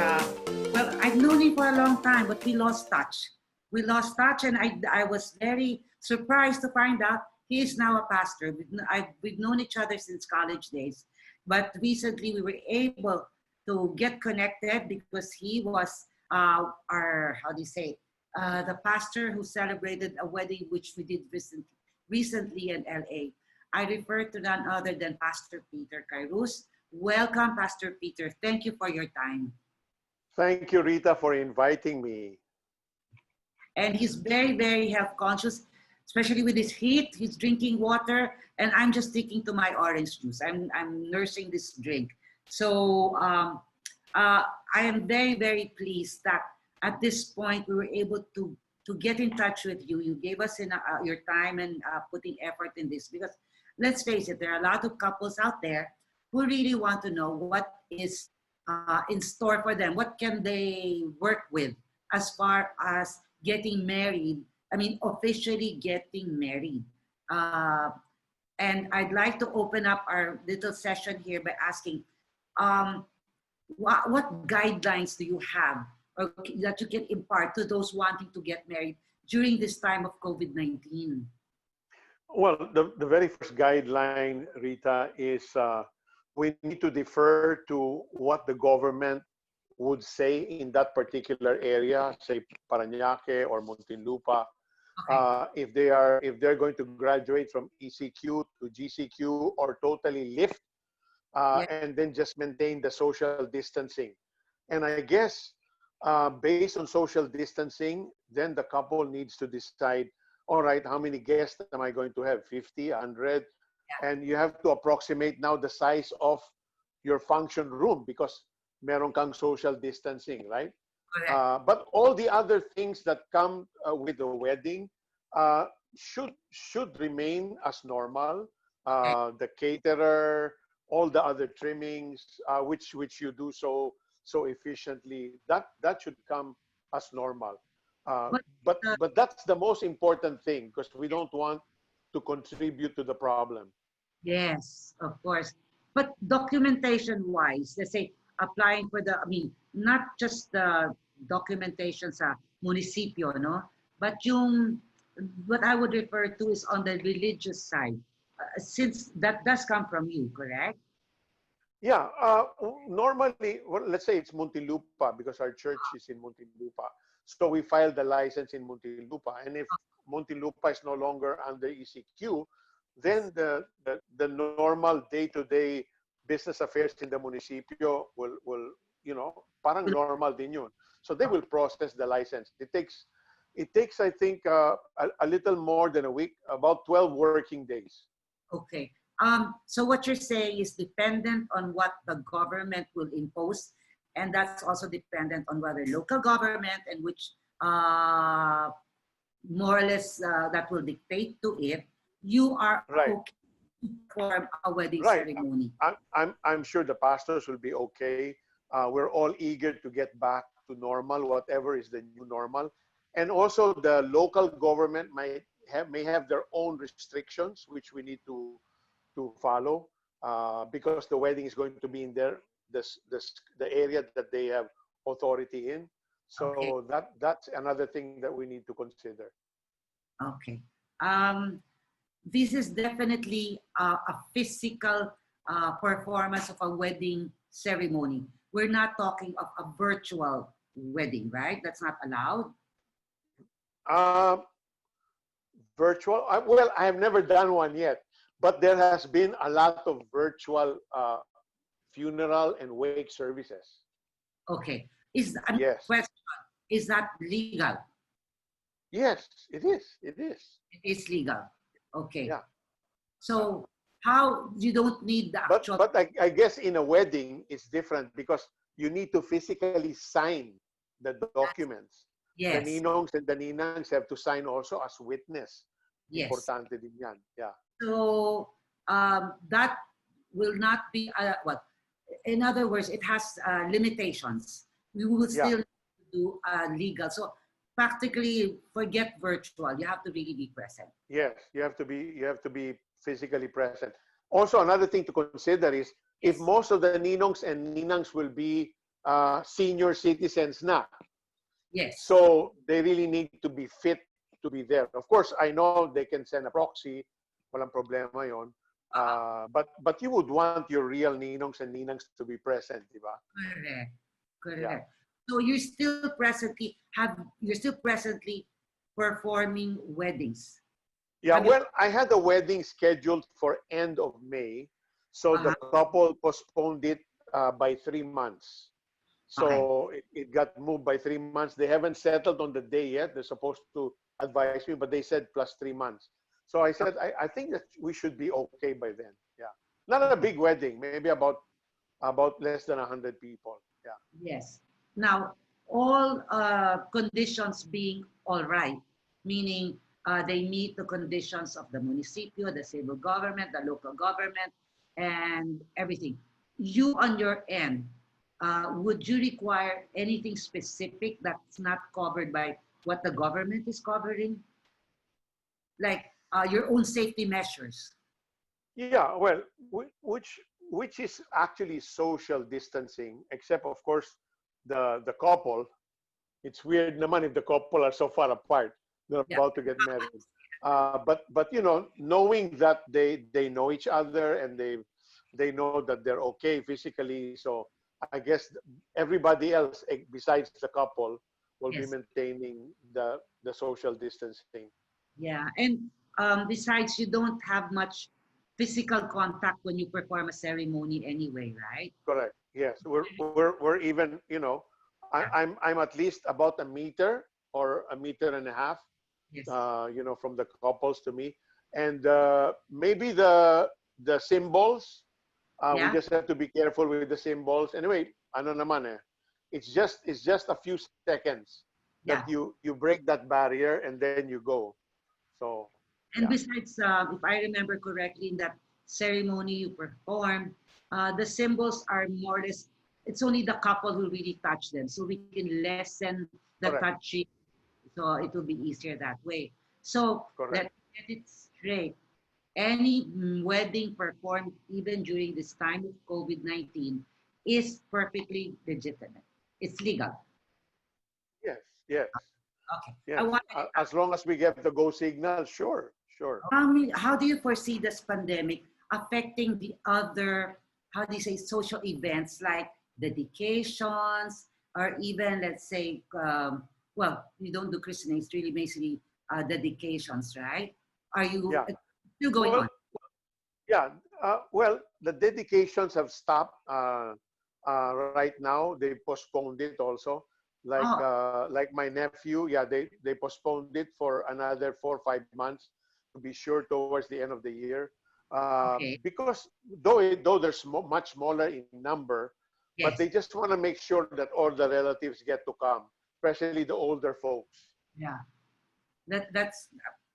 well, I've known him for a long time, but we lost touch. We lost touch, and I was very surprised to find out he is now a pastor. We've known each other since college days, but recently we were able to get connected because he was our, how do you say, the pastor who celebrated a wedding which we did recently in LA. I refer to none other than Pastor Peter Kairuz. Welcome, Pastor Peter. Thank you for your time. Thank you, Rita, for inviting me. And he's very, very health conscious, especially with this heat. He's drinking water, and I'm just sticking to my orange juice. I'm nursing this drink. So I am very, very pleased that at this point we were able to get in touch with you. You gave us your time and putting effort in this, because let's face it, there are a lot of couples out there who really want to know what is in store for them. What can they work with as far as getting married? I mean, officially getting married. And I'd like to open up our little session here by asking, what guidelines do you have or that you can impart to those wanting to get married during this time of COVID-19? Well, the very first guideline, Rita, is we need to defer to what the government would say in that particular area, say Parañaque or Muntinlupa. Okay. If they're going to graduate from ECQ to GCQ or totally lift, and then just maintain the social distancing. And I guess based on social distancing, then the couple needs to decide, all right, how many guests am I going to have? 50, 100? Yeah. And you have to approximate now the size of your function room because meron kang social distancing, right? Okay. But all the other things that come with the wedding should remain as normal. The caterer, all the other trimmings, which you do so efficiently, that should come as normal. But that's the most important thing, because we don't want to contribute to the problem. Yes, of course. But documentation-wise, let's say applying for the, I mean, not just the documentation sa munisipyo, no? But yung, what I would refer to is on the religious side, since that does come from you, correct? Yeah, normally, well, let's say it's Muntinlupa because our church is in Muntinlupa. So we filed the license in Muntinlupa. And if Muntinlupa is no longer under ECQ, then the normal day-to-day business affairs in the municipio will you know, parang normal din yun. So they will process the license. It takes I think a little more than a week, about 12 working days. Okay. So what you're saying is dependent on what the government will impose, and that's also dependent on whether local government and which more or less that will dictate to it. You are right. Okay to perform a wedding right. ceremony. I'm sure the pastors will be okay. We're all eager to get back to normal, whatever is the new normal. And also the local government may have their own restrictions, which we need to follow, because the wedding is going to be in the area that they have authority in. So okay. That's another thing that we need to consider. Okay. This is definitely a physical performance of a wedding ceremony. We're not talking of a virtual wedding, right? That's not allowed. Virtual? Well, I have never done one yet, but there has been a lot of virtual funeral and wake services. Okay. Yes. Question, is that legal? Yes, it is. It is. It is legal. Okay. Yeah. So how you don't need the actual... But I guess in a wedding, it's different because you need to physically sign the documents. Yes. The ninongs and the ninangs have to sign also as witness. Yes. Importante din yan. Yeah. So that will not be what? In other words, it has limitations. We will still do legal. So practically, forget virtual. You have to really be present. Yes, you have to be physically present. Also, another thing to consider is if most of the ninongs and ninangs will be senior citizens na. Yes. So they really need to be fit to be there. Of course, I know they can send a proxy. Walang problema yon. But you would want your real ninongs and ninangs to be present, di ba? Correct. Yeah. Correct. So you're still presently performing weddings. Yeah, Have you? well, I had a wedding scheduled for end of May. So the couple postponed it by 3 months. Okay. So it got moved by 3 months. They haven't settled on the day yet. They're supposed to advise me, but they said plus 3 months. So I said, I think that we should be okay by then. Yeah. Not a big wedding, maybe about less than 100 people. Yeah. Yes. Now, all conditions being all right, meaning they meet the conditions of the municipio, the civil government, the local government, and everything. You on your end, would you require anything specific that's not covered by what the government is covering? Like your own safety measures? Yeah, well, which is actually social distancing, except of course the couple. It's weird naman if the couple are so far apart. They're Yeah. about to get married. But you know, knowing that they know each other and they know that they're okay physically. So I guess everybody else besides the couple will be Yes. maintaining the social distancing. Yeah, and besides, you don't have much physical contact when you perform a ceremony anyway, right? Correct. Yes, we're even, you know, Yeah. I'm at least about a meter or a meter and a half, Yes. you know, from the couples to me, and maybe the symbols. We Yeah. just have to be careful with the symbols. Anyway, ano naman eh, it's just a few seconds that Yeah. you break that barrier and then you go. So And yeah, besides, if I remember correctly, in that ceremony you performed, the symbols are more or less. It's only the couple who really touch them, so we can lessen the correct, touching, so it will be easier that way. So correct. let's get it straight. Any wedding performed even during this time of COVID-19 is perfectly legitimate. It's legal. Yes, yes, Okay. I yes. want As long as we get the go signal, sure, sure. how do you foresee this pandemic affecting the other, how do you say, social events like dedications or even, let's say, well, you don't do christening, it's really basically dedications, right? Are you Yeah. still going Well, on? yeah. Well, the dedications have stopped right now. They postponed it also. Oh, Like my nephew, yeah, they postponed it for another 4 or 5 months to be sure towards the end of the year. okay. Because though they're much smaller in number, but Yes. they just want to make sure that all the relatives get to come, especially the older folks. Yeah. That's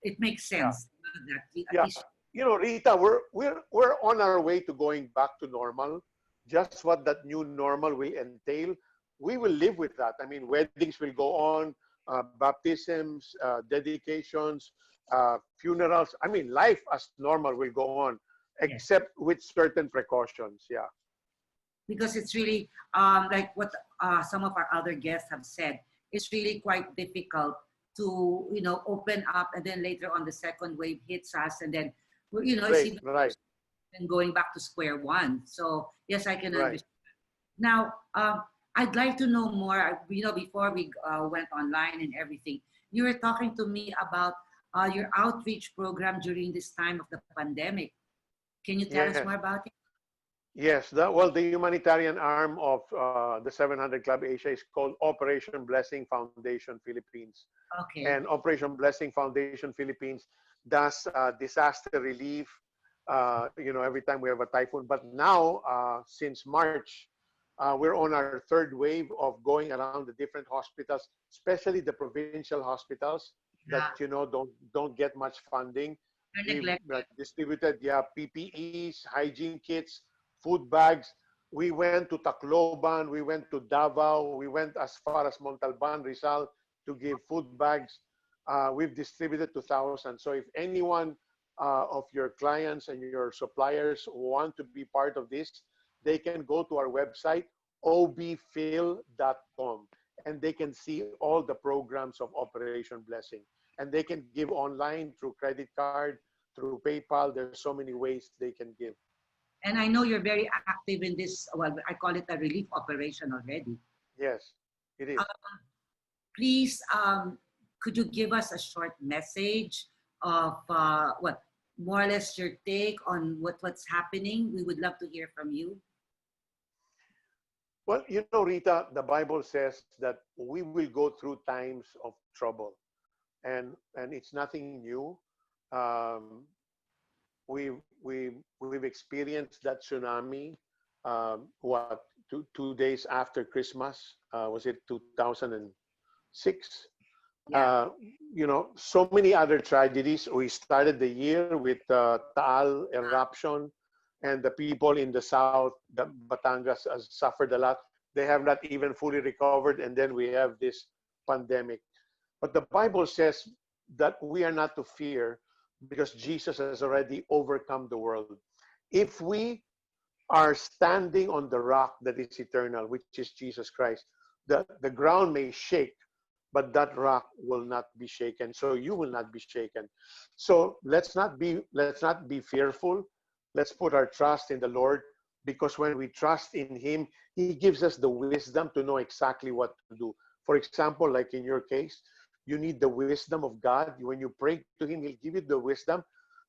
it makes Yeah. sense that at Yeah, least you know, Rita, we're on our way to going back to normal. Just what that new normal will entail, we will live with that. I mean, weddings will go on, baptisms, dedications, funerals. I mean, life as normal will go on, yes, except with certain precautions. Yeah, because it's really like what some of our other guests have said. It's really quite difficult to open up, and then later on the second wave hits us, and then it's right, even right, going back to square one. So yes, I can right. understand. Now, I'd like to know more. Before we went online and everything, you were talking to me about your outreach program during this time of the pandemic. Can you tell us Yes. more about it? Yes, well, the humanitarian arm of the 700 Club Asia is called Operation Blessing Foundation Philippines. Okay. And Operation Blessing Foundation Philippines does disaster relief, every time we have a typhoon. But now, since March, we're on our third wave of going around the different hospitals, especially the provincial hospitals that, Yeah. don't get much funding. You're We've neglected. distributed, yeah, PPEs, hygiene kits, food bags. We went to Tacloban, we went to Davao, we went as far as Montalban, Rizal to give food bags. We've distributed to thousands. So if anyone of your clients and your suppliers want to be part of this, they can go to our website, obphil.com, and they can see all the programs of Operation Blessing. And they can give online through credit card, through PayPal. There's so many ways they can give. And I know you're very active in this, well, I call it a relief operation already. Yes, it is. Please, could you give us a short message of what more or less your take on what's happening? We would love to hear from you. Well, you know, Rita, the Bible says that we will go through times of trouble, and it's nothing new. Um, we've experienced that tsunami. What, two days after Christmas? Was it 2006? Yeah. You know, so many other tragedies. We started the year with Taal eruption, and the people in the south, the Batangas, has suffered a lot. They have not even fully recovered, and then we have this pandemic. But the Bible says that we are not to fear because Jesus has already overcome the world. If we are standing on the rock that is eternal, which is Jesus Christ, the ground may shake, but that rock will not be shaken. So you will not be shaken. So let's not be fearful. Let's put our trust in the Lord, because when we trust in Him, He gives us the wisdom to know exactly what to do. For example, like in your case, you need the wisdom of God. When you pray to Him, He'll give you the wisdom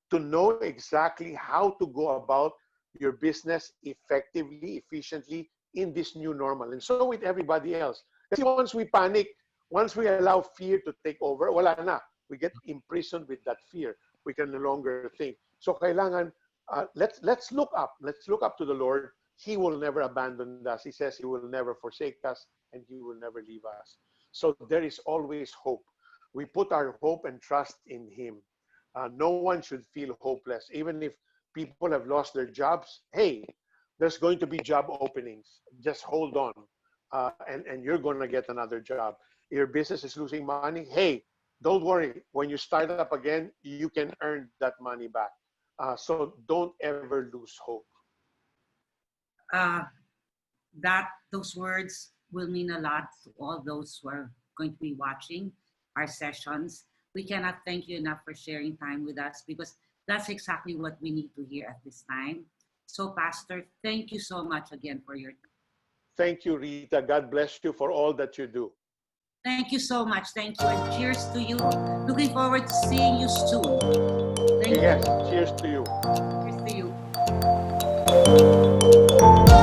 to know exactly how to go about your business effectively, efficiently in this new normal. And so with everybody else. Kasi once we panic, once we allow fear to take over, wala na. We get imprisoned with that fear. We can no longer think. So kailangan, let's look up. Let's look up to the Lord. He will never abandon us. He says He will never forsake us, and He will never leave us. So there is always hope. We put our hope and trust in Him. No one should feel hopeless. Even if people have lost their jobs, hey, there's going to be job openings. Just hold on, and you're going to get another job. Your business is losing money, hey, don't worry. When you start up again, you can earn that money back. So don't ever lose hope. Those words will mean a lot to all those who are going to be watching our sessions. We cannot thank you enough for sharing time with us, because that's exactly what we need to hear at this time. So, Pastor, thank you so much again for your time. Thank you, Rita. God bless you for all that you do. Thank you so much. Thank you. And cheers to you. Looking forward to seeing you soon. Thank yes, you. Cheers to you. Cheers to you.